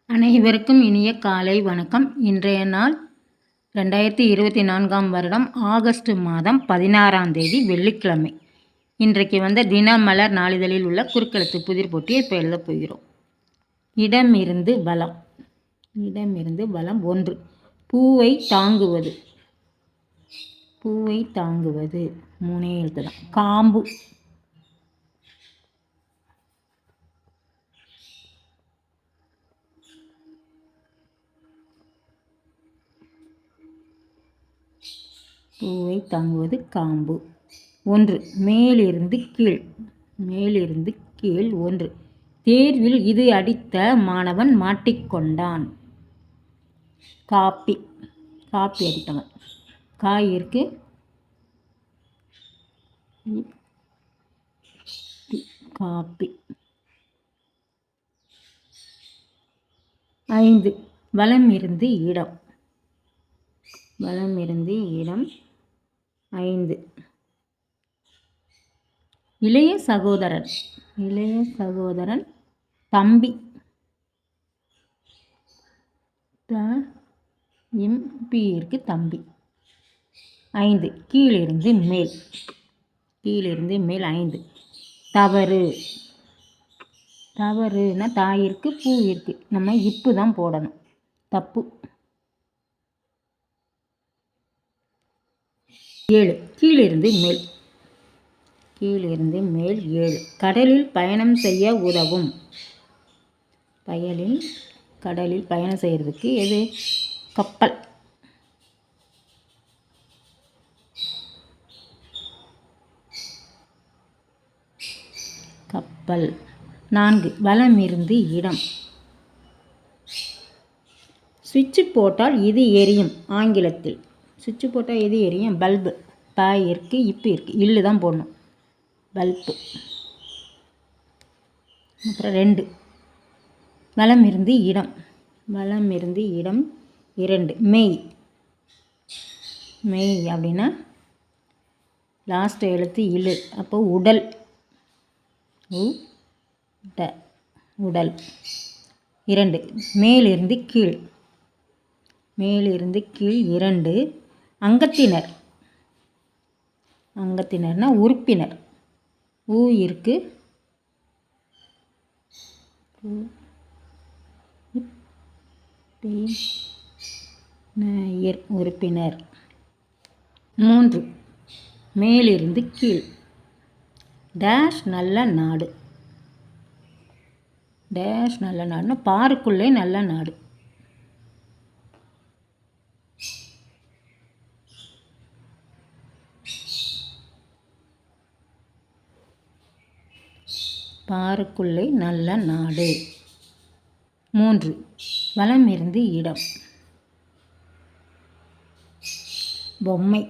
அனைவருக்கும் இனிய காலை வணக்கம். இன்றைய நாள் 2024 வருடம் ஆகஸ்ட் மாதம் 16ஆம் தேதி வெள்ளிக்கிழமை. இன்றைக்கு தினமலர் நாளிதழில் உள்ள குறுக்கெழுத்து புதிர் போட்டியை இப்போ எழுதப் போகிறோம். இடமிருந்து வலம். இடமிருந்து வலம் 1. பூவை தாங்குவது. பூவை தாங்குவது 3 எழுத்து தான். காம்பு. பூவை தாங்குவது காம்பு. 1. மேலிருந்து கீழ். மேலிருந்து கீழ் 1. தேர்வில் இது அடித்த மாணவன் மாட்டிக்கொண்டான். காப்பி. காப்பி அடித்தவன். காய் இருக்கு. காப்பி. 5. வலம் இருந்து இடம். வலம் இருந்து இடம் 5. இளைய சகோதரன். இளைய சகோதரன் தம்பி. இருக்கு தம்பி. 5. கீழிருந்து மேல். கீழிருந்து மேல் 5. தவறு. தவறுனா தாயிற்கு பூ இருக்கு, நம்ம இப்பு தான் போடணும். தப்பு. 7. கீழிருந்து மேல். கீழிருந்து மேல் 7. கடலில் பயணம் செய்ய உதவும். கடலில் பயணம் செய்கிறதுக்கு எது? கப்பல். கப்பல். 4. வலம் இருந்து இடம். சுவிட்சு போட்டால் இது எரியும். ஆங்கிலத்தில் சுவிட்சு போட்டால் எது எரியும்? பல்பு. பாய் இருக்குது, இப்பு இருக்குது, இல்லு தான் போடணும். பல்பு. அப்புறம் 2. வலம் இருந்து இடம். வலம் இருந்து இடம் 2. மெய். மெய் அப்படின்னா லாஸ்ட் எழுத்து இழு, அப்போ உடல். உடல். 2. மேலிருந்து கீழ். மேலிருந்து கீழ் 2. அங்கத்தினர். அங்கத்தினர்னா உறுப்பினர். இருக்கு. உறுப்பினர். 3. மேலிருந்து கீழ். டேஷ் நல்ல நாடு. டேஷ் நல்ல நாடுனா பாருக்குள்ளே நல்ல நாடு. பாருக்குள்ளே நல்ல நாடு. 3. வலம் இருந்து இடம். பொம்மை.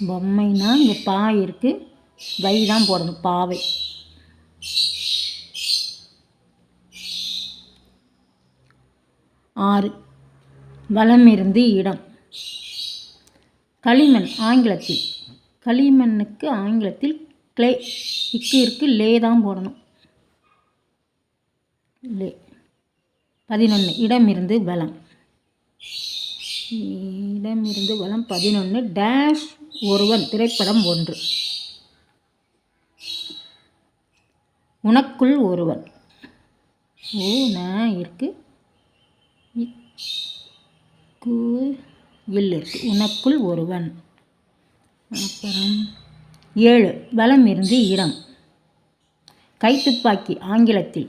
பொம்மைனா இங்கே பா இருக்கு, வை தான் போடணும். பாவை. 6. வலம் இருந்து இடம். களிமண். ஆங்கிலத்தில் களிமண்ணுக்கு ஆங்கிலத்தில் கிளே. இக்கு இருக்கு, லே தான் போடணும். லே. 11. இடமிருந்து வலம். இடமிருந்து வலம் 11. டேஷ் ஒருவன். திரைப்படம் 1. உனக்குள் ஒருவன். இருக்கு, இல் இருக்கு. உனக்குள் ஒருவன். அப்புறம் 7. வலம் இருந்து இடம். கைத்துப்பாக்கி. ஆங்கிலத்தில்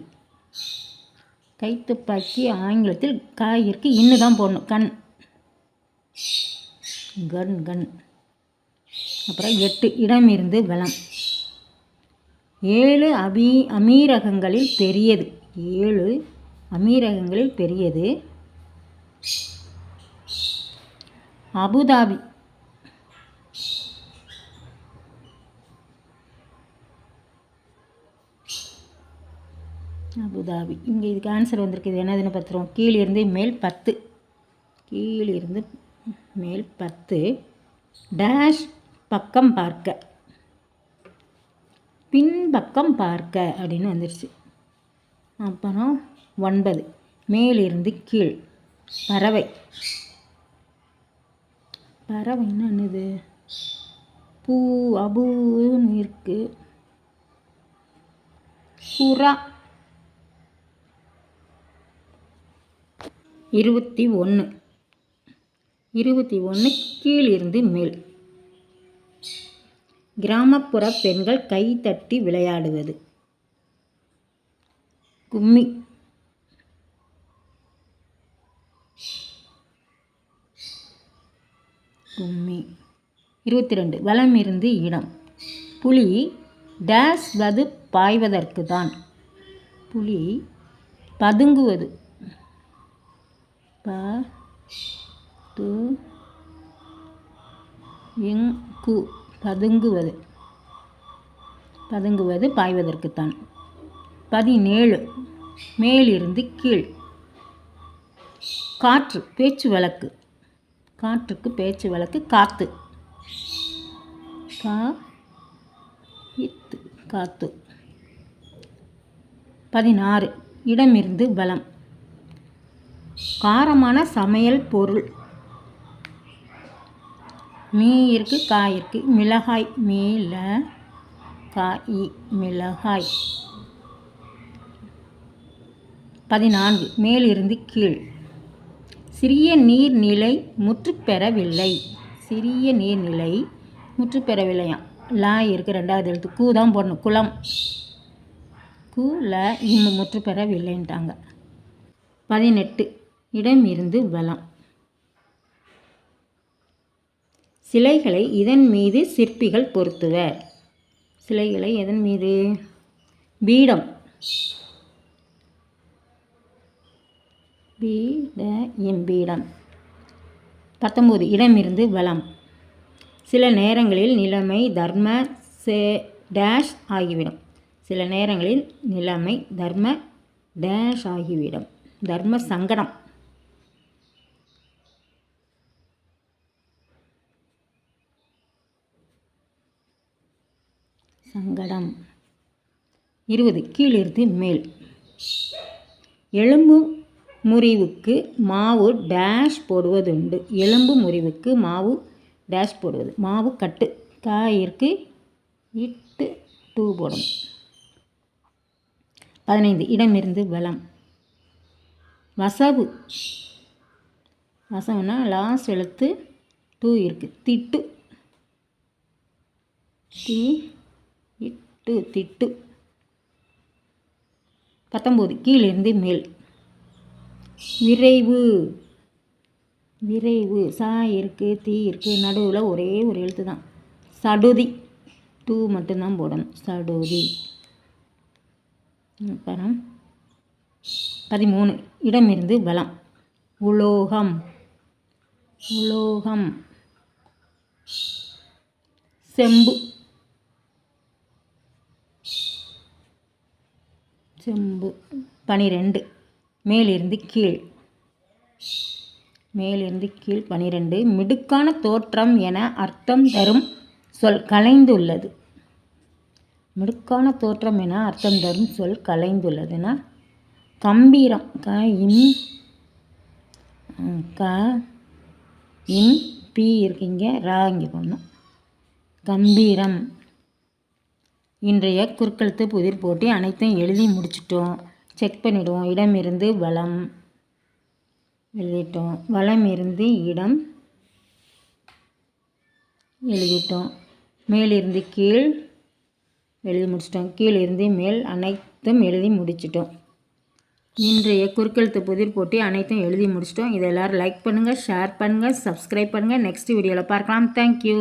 கைத்துப்பாக்கி ஆங்கிலத்தில் காய் இருக்கு, இன்னு தான் போடணும். கண். கண். கண். அப்புறம் 8. இடம் இருந்து வலம். 7 அமீரகங்களில் பெரியது. 7 அமீரகங்களில் பெரியது. அபுதாபி. அபுதாபி. இங்கே இதுக்கு ஆன்சர் வந்திருக்கு. இது என்னதுன்னு பார்த்துருவோம். கீழிருந்து மேல் 10. கீழிருந்து மேல் 10. டேஷ் பக்கம் பார்க்க. பின்பக்கம் பார்க்க அப்படின்னு வந்துடுச்சு. அப்புறம் 9. மேலிருந்து கீழ். பறவை. பறவைன்னா என்னது? பூ அபூன்னு இருக்கு. புறா. 21. 21 கீழிருந்து மேல். கிராமப்புற பெண்கள் கை தட்டி விளையாடுவது. கும்மி. கும்மி. 22 வலமிருந்து இடம். புலி டேஷ் வது பாய்வதற்கு தான். புலி பதுங்குவது. பதுங்குவது. பதுங்குவது பாய்வதற்குத்தான். 17 மேலிருந்து கீழ். காற்று பேச்சு வழக்கு. காற்றுக்கு பேச்சு வழக்கு காத்து. காத்து. 16 இடமிருந்து வலம். காரமான சமையல் பொருள். மீ இருக்கு, காய் இருக்கு. மிளகாய். மிளகாய். 14 மேலிருந்து கீழ். சிறிய நீர்நிலை முற்றுப்பெறவில்லை. சிறிய நீர்நிலை முற்றுப்பெறவில்லையா? லா இருக்கு, 2வது எழுத்து. கூ தான் போடணும். குளம். கூல முற்றுப்பெறவில்லைன்ட்டாங்க. 18 இடமிருந்து வலம். சிலைகளை இதன் மீது சிற்பிகள் பொருத்துவர். சிலைகளை எதன் மீது? பீடம். பீடம். 19 இடமிருந்து வலம். சில நேரங்களில் நிலைமை தர்ம டேஷ் ஆகிவிடும். சில நேரங்களில் நிலைமை தர்ம டேஷ் ஆகிவிடும். தர்ம சங்கடம். சங்கடம். 20 கீழிருந்து மேல். எலும்பு முறிவுக்கு மாவு டேஷ் போடுவதுண்டு. எலும்பு முறிவுக்கு மாவு டேஷ் போடுவது. மாவு கட்டு. காயிற்கு இட்டு டூ போடணும். 15 இடமிருந்து வலம். வசவு. வசவுனா லாஸ்ட் எழுத்து டூ இருக்கு. திட்டு. திட்டு. 19 கீழிருந்து மேல். விரைவு. விரைவு. சா இருக்கு, தீ இருக்கு. நடுவில் ஒரே ஒரு எழுத்து தான். சடுதி. டூ மட்டும்தான் போடணும். சடுதி. அப்புறம் 13 இடமிருந்து வலம். உலோகம். உலோகம். செம்பு. செம்பு. 12 மேலிருந்து கீழ். மேலிருந்து கீழ். 12 மிடுக்கான தோற்றம் என அர்த்தம் தரும் சொல் கலைந்துள்ளது. மிடுக்கான தோற்றம் என அர்த்தம் தரும் சொல் கலைந்துள்ளதுன்னா கம்பீரம். பி இருக்கீங்க, ரா இங்கே போடணும். கம்பீரம். இன்றைய குறுக்கெழுத்து புதிர் போட்டி அனைத்தையும் எழுதி முடிச்சிட்டோம். செக் பண்ணிவிடுவோம். இடமிருந்து வலம் எழுதிட்டோம். வலமிருந்து இடம் எழுதிட்டோம். மேலிருந்து கீழ் எழுதி முடிச்சிட்டோம். கீழிருந்து மேல் அனைத்தும் எழுதி முடிச்சிட்டோம். இன்றைய குறுக்கெழுத்து புதிர் போட்டி அனைத்தும் எழுதி முடிச்சிட்டோம். இதை எல்லோரும் லைக் பண்ணுங்கள், ஷேர் பண்ணுங்கள், சப்ஸ்கிரைப் பண்ணுங்கள். நெக்ஸ்ட் வீடியோவில் பார்க்கலாம். தேங்க்யூ.